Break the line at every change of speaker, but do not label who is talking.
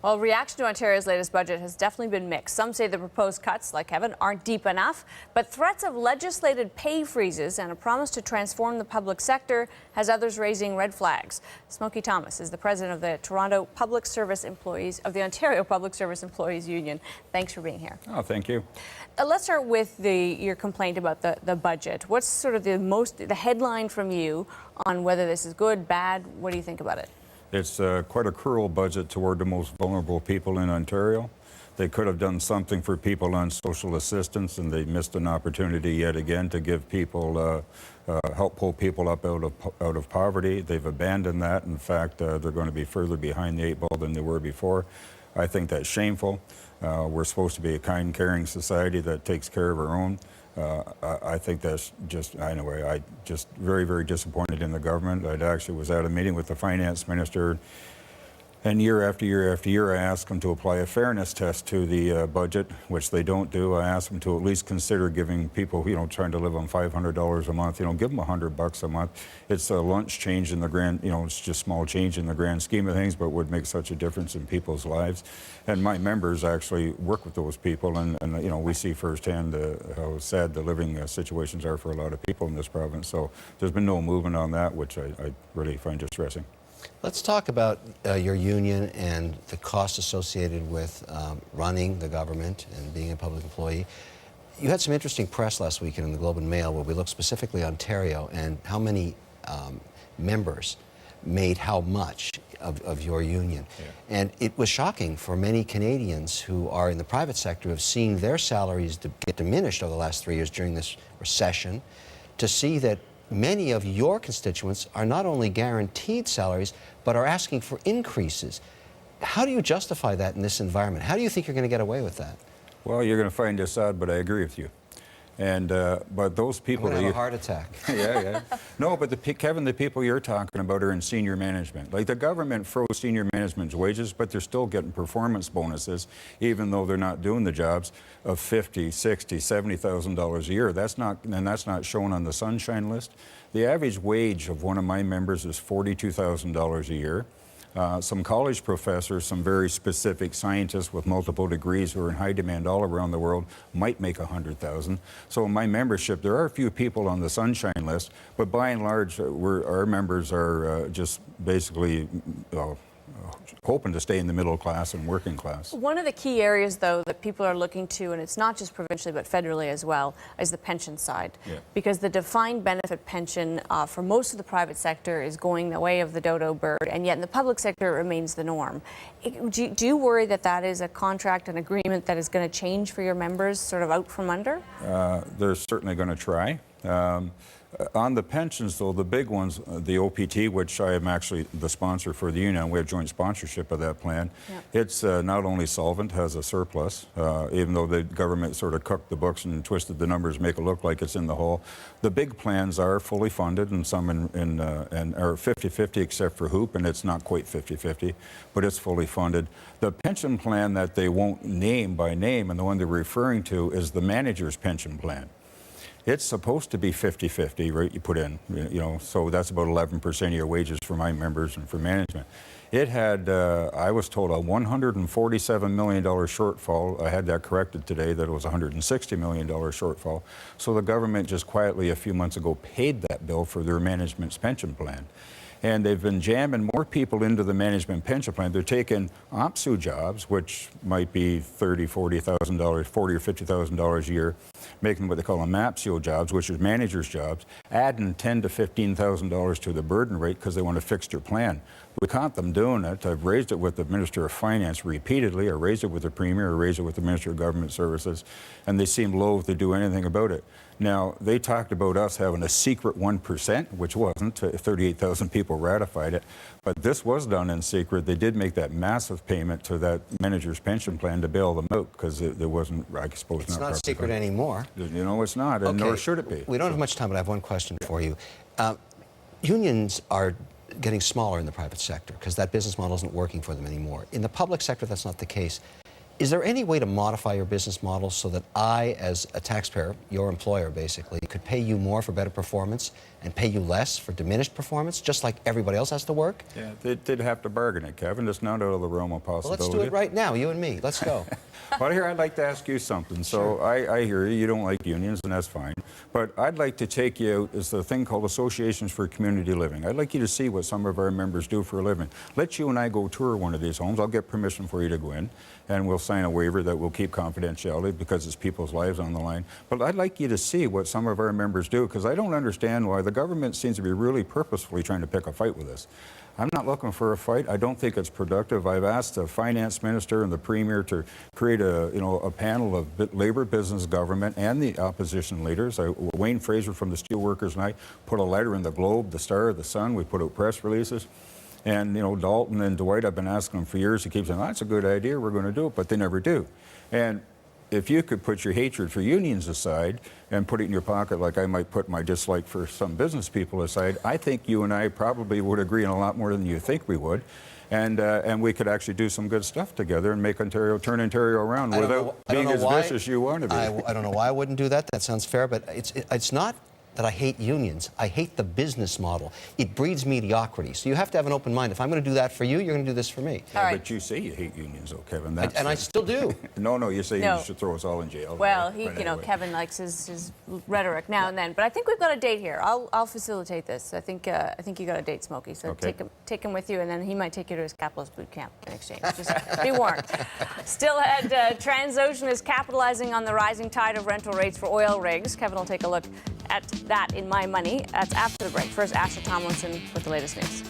Well, reaction to Ontario's latest budget has definitely been mixed. Some say the proposed cuts, like Kevin, aren't deep enough, but threats of legislated pay freezes and a promise to transform the public sector has others raising red flags. Smokey Thomas is the president of the Ontario Public Service Employees Union. Thanks for being here.
Oh, thank you.
Let's start with your complaint about the budget. What's sort of the headline from you on whether this is good, bad? What do you think about it?
It's quite a cruel budget toward the most vulnerable people in Ontario. They could have done something for people on social assistance, and they missed an opportunity yet again to give people, help pull people up out of poverty. They've abandoned that. In fact, they're going to be further behind the 8 ball than they were before. I think that's shameful. We're supposed to be a kind, caring society that takes care of our own. I think that's just, anyway, I just very, very disappointed in the government. I actually was at a meeting with the finance minister, and year after year after year I asked them to apply a fairness test to the budget, which they don't do. I asked them to at least consider giving people, trying to live on $500 a month, give them $100 a month. It's a lunch change in the grand, it's just small change in the grand scheme of things, but would make such a difference in people's lives. And my members actually work with those people, and we see firsthand how sad the living situations are for a lot of people in this province. So there's been no movement on that, which I really find distressing.
Let's talk about your union and the cost associated with running the government and being a public employee. You had some interesting press last weekend in the Globe and Mail where we looked specifically at Ontario and how many members made how much of your union. Yeah. And it was shocking for many Canadians who are in the private sector, who have seen their salaries get diminished over the last 3 years during this recession, to see that many of your constituents are not only guaranteed salaries, but are asking for increases. How do you justify that in this environment? How do you think you're going to get away with that?
Well, you're going to find this odd, but I agree with you. And but those people,
I'm going to have a heart attack.
Yeah. No, but Kevin, the people you're talking about are in senior management. Like, the government froze senior management's wages, but they're still getting performance bonuses, even though they're not doing the jobs, of $50,000, $60,000, $70,000 a year. That's not shown on the sunshine list. The average wage of one of my members is $42,000 a year. Some college professors, some very specific scientists with multiple degrees who are in high demand all around the world might make $100,000. So in my membership, there are a few people on the sunshine list, but by and large, our members are just basically hoping to stay in the middle class and working class.
One of the key areas, though, that people are looking to, and it's not just provincially but federally as well, is the pension side. Yeah. Because the defined benefit pension for most of the private sector is going the way of the dodo bird, and yet in the public sector it remains the norm. Do you worry that that is a contract, an agreement that is going to change for your members sort of out from under?
They're certainly going to try. On the pensions, though, the big ones, the OPT, which I am actually the sponsor for the union, we have joint sponsorship of that plan. Yep. It's not only solvent, has a surplus, even though the government sort of cooked the books and twisted the numbers, make it look like it's in the hole. The big plans are fully funded, and some are 50-50 except for HOOP, and it's not quite 50-50, but it's fully funded. The pension plan that they won't name by name, and the one they're referring to, is the manager's pension plan. It's supposed to be 50-50, right? You put in, so that's about 11% of your wages for my members and for management. It had, I was told, a $147 million shortfall. I had that corrected today, that it was a $160 million shortfall. So the government just quietly a few months ago paid that bill for their management's pension plan. And they've been jamming more people into the management pension plan. They're taking OPSEU jobs, which might be $30,000, $40,000, $40,000 or $50,000 a year, making what they call MAPSEU jobs, which is managers' jobs, adding $10,000 to $15,000 to the burden rate because they want to fix their plan. We caught them doing it. I've raised it with the Minister of Finance repeatedly. I raised it with the Premier. I raised it with the Minister of Government Services, and they seem loath to do anything about it. Now, they talked about us having a secret 1%, which wasn't. 38,000 people ratified it. But this was done in secret. They did make that massive payment to that manager's pension plan to bail them out because there wasn't, I suppose,
it's not secret anymore.
It's not, and nor should it be.
We don't have much time, but I have one question for you. Unions are getting smaller in the private sector because that business model isn't working for them anymore. In the public sector, that's not the case. Is there any way to modify your business model so that I, as a taxpayer, your employer basically, could pay you more for better performance and pay you less for diminished performance, just like everybody else has to work?
Yeah, they'd have to bargain it, Kevin. It's not out of the realm of
Well,
possibility.
let's do it right now, you and me. Let's go.
Well, here, I'd like to ask you something. So I hear you don't like unions, and that's fine. But I'd like to take you out as a thing called Associations for Community Living. I'd like you to see what some of our members do for a living. Let you and I go tour one of these homes. I'll get permission for you to go in, and we'll sign a waiver that will keep confidentiality because it's people's lives on the line. But I'd like you to see what some of our members do, because I don't understand why the government seems to be really purposefully trying to pick a fight with us. I'm not looking for a fight. I don't think it's productive. I've asked the finance minister and the premier to create a panel of labor, business, government, and the opposition leaders. Wayne Fraser from the Steelworkers and I put a letter in the Globe, the Star, the Sun. We put out press releases. And, Dalton and Dwight, I've been asking them for years. He keeps saying, that's a good idea. We're going to do it. But they never do. And if you could put your hatred for unions aside and put it in your pocket like I might put my dislike for some business people aside, I think you and I probably would agree on a lot more than you think we would. And we could actually do some good stuff together and make Ontario, turn Ontario around without being as vicious as you want to be.
I don't know why I wouldn't do that. That sounds fair, but it's not that I hate unions. I hate the business model. It breeds mediocrity. So you have to have an open mind. If I'm going to do that for you, you're going to do this for me.
Yeah, but you say you hate unions, though, Kevin.
And I still do.
No, you say you should throw us all in jail.
Well,
anyway.
Kevin likes his rhetoric now and then. But I think we've got a date here. I'll facilitate this. I think you got a date, Smokey. So
okay.
take him with you, and then he might take you to his capitalist boot camp in exchange. Just be warned. Still ahead, Transocean is capitalizing on the rising tide of rental rates for oil rigs. Kevin will take a look at that in My Money. That's after the break. First, Asher Tomlinson with the latest news.